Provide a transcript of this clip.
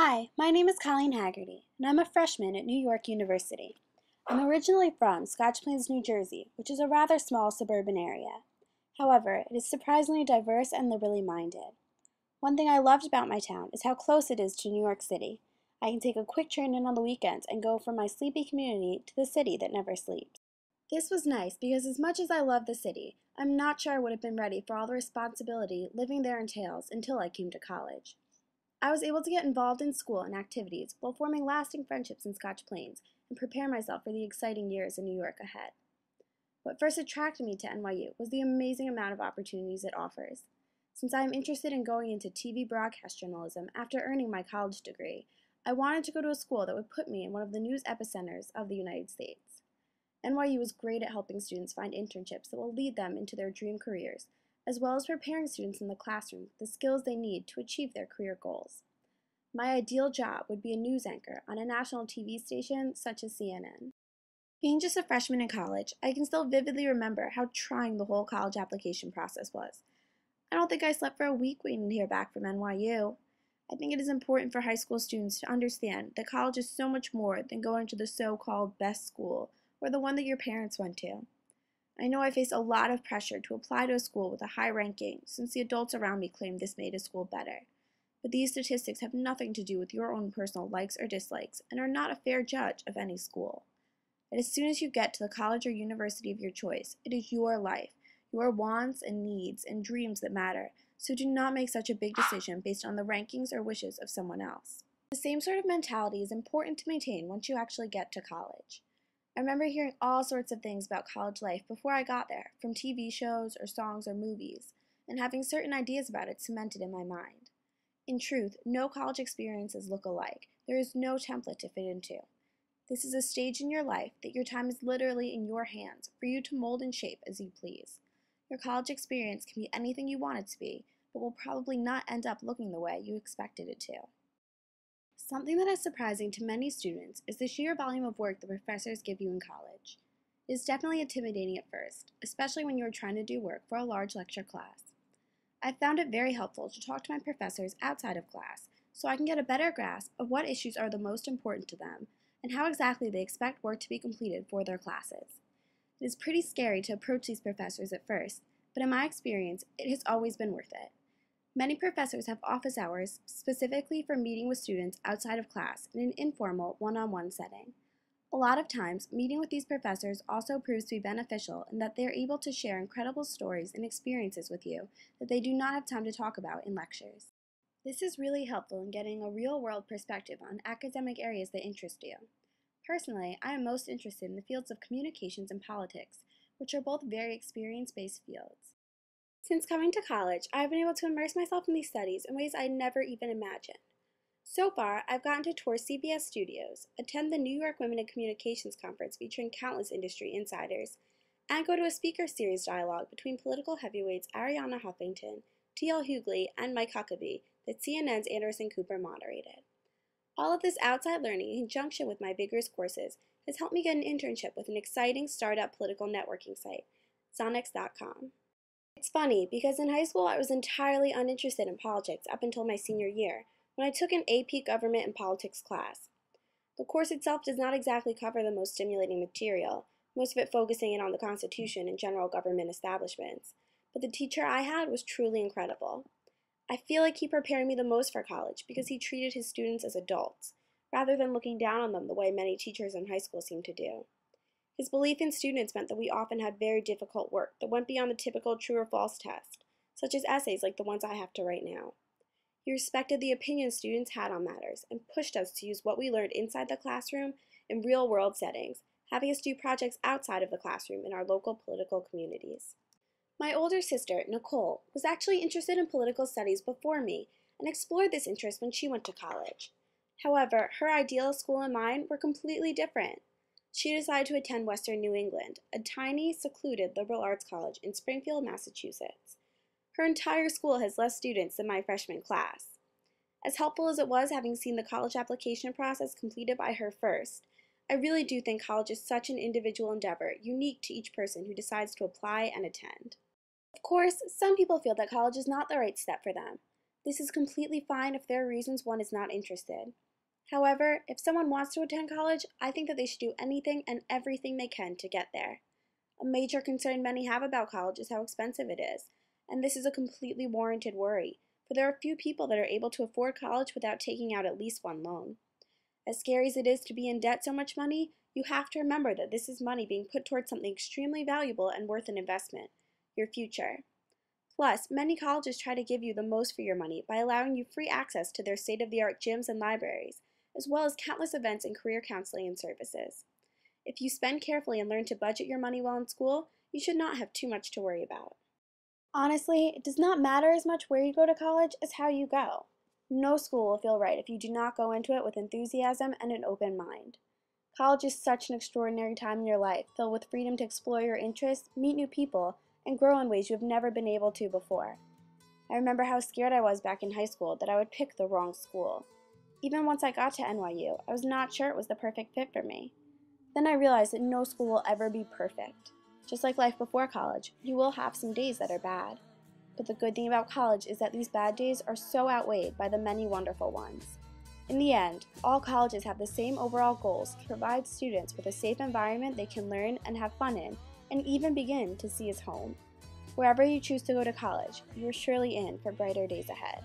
Hi, my name is Colleen Haggerty, and I'm a freshman at New York University. I'm originally from Scotch Plains, New Jersey, which is a rather small suburban area. However, it is surprisingly diverse and liberally minded. One thing I loved about my town is how close it is to New York City. I can take a quick train in on the weekends and go from my sleepy community to the city that never sleeps. This was nice because as much as I love the city, I'm not sure I would have been ready for all the responsibility living there entails until I came to college. I was able to get involved in school and activities while forming lasting friendships in Scotch Plains and prepare myself for the exciting years in New York ahead. What first attracted me to NYU was the amazing amount of opportunities it offers. Since I am interested in going into TV broadcast journalism after earning my college degree, I wanted to go to a school that would put me in one of the news epicenters of the United States. NYU is great at helping students find internships that will lead them into their dream careers, as well as preparing students in the classroom with the skills they need to achieve their career goals. My ideal job would be a news anchor on a national TV station such as CNN. Being just a freshman in college, I can still vividly remember how trying the whole college application process was. I don't think I slept for a week waiting to hear back from NYU. I think it is important for high school students to understand that college is so much more than going to the so-called best school or the one that your parents went to. I know I face a lot of pressure to apply to a school with a high ranking since the adults around me claim this made a school better. But these statistics have nothing to do with your own personal likes or dislikes and are not a fair judge of any school. And as soon as you get to the college or university of your choice, it is your life, your wants and needs and dreams that matter, so do not make such a big decision based on the rankings or wishes of someone else. The same sort of mentality is important to maintain once you actually get to college. I remember hearing all sorts of things about college life before I got there, from TV shows or songs or movies, and having certain ideas about it cemented in my mind. In truth, no college experiences look alike. There is no template to fit into. This is a stage in your life that your time is literally in your hands for you to mold and shape as you please. Your college experience can be anything you want it to be, but will probably not end up looking the way you expected it to. Something that is surprising to many students is the sheer volume of work the professors give you in college. It is definitely intimidating at first, especially when you are trying to do work for a large lecture class. I've found it very helpful to talk to my professors outside of class so I can get a better grasp of what issues are the most important to them and how exactly they expect work to be completed for their classes. It is pretty scary to approach these professors at first, but in my experience, it has always been worth it. Many professors have office hours specifically for meeting with students outside of class in an informal, one-on-one setting. A lot of times, meeting with these professors also proves to be beneficial in that they are able to share incredible stories and experiences with you that they do not have time to talk about in lectures. This is really helpful in getting a real-world perspective on academic areas that interest you. Personally, I am most interested in the fields of communications and politics, which are both very experience-based fields. Since coming to college, I have been able to immerse myself in these studies in ways I never even imagined. So far, I've gotten to tour CBS studios, attend the New York Women in Communications Conference featuring countless industry insiders, and go to a speaker series dialogue between political heavyweights Arianna Huffington, T.L. Hughley, and Mike Huckabee that CNN's Anderson Cooper moderated. All of this outside learning in conjunction with my vigorous courses has helped me get an internship with an exciting startup political networking site, Sonics.com. It's funny because in high school I was entirely uninterested in politics up until my senior year when I took an AP Government and Politics class. The course itself does not exactly cover the most stimulating material, most of it focusing in on the Constitution and general government establishments, but the teacher I had was truly incredible. I feel like he prepared me the most for college because he treated his students as adults, rather than looking down on them the way many teachers in high school seem to do. His belief in students meant that we often had very difficult work that went beyond the typical true or false test, such as essays like the ones I have to write now. He respected the opinions students had on matters and pushed us to use what we learned inside the classroom in real-world settings, having us do projects outside of the classroom in our local political communities. My older sister, Nicole, was actually interested in political studies before me and explored this interest when she went to college. However, her ideal school and mine were completely different. She decided to attend Western New England, a tiny, secluded liberal arts college in Springfield, Massachusetts. Her entire school has less students than my freshman class. As helpful as it was having seen the college application process completed by her first, I really do think college is such an individual endeavor, unique to each person who decides to apply and attend. Of course, some people feel that college is not the right step for them. This is completely fine if there are reasons one is not interested. However, if someone wants to attend college, I think that they should do anything and everything they can to get there. A major concern many have about college is how expensive it is, and this is a completely warranted worry, for there are few people that are able to afford college without taking out at least one loan. As scary as it is to be in debt so much money, you have to remember that this is money being put towards something extremely valuable and worth an investment, your future. Plus, many colleges try to give you the most for your money by allowing you free access to their state-of-the-art gyms and libraries, as well as countless events and career counseling and services. If you spend carefully and learn to budget your money while in school, you should not have too much to worry about. Honestly, it does not matter as much where you go to college as how you go. No school will feel right if you do not go into it with enthusiasm and an open mind. College is such an extraordinary time in your life, filled with freedom to explore your interests, meet new people, and grow in ways you have never been able to before. I remember how scared I was back in high school that I would pick the wrong school. Even once I got to NYU, I was not sure it was the perfect fit for me. Then I realized that no school will ever be perfect. Just like life before college, you will have some days that are bad. But the good thing about college is that these bad days are so outweighed by the many wonderful ones. In the end, all colleges have the same overall goals to provide students with a safe environment they can learn and have fun in, and even begin to see as home. Wherever you choose to go to college, you are surely in for brighter days ahead.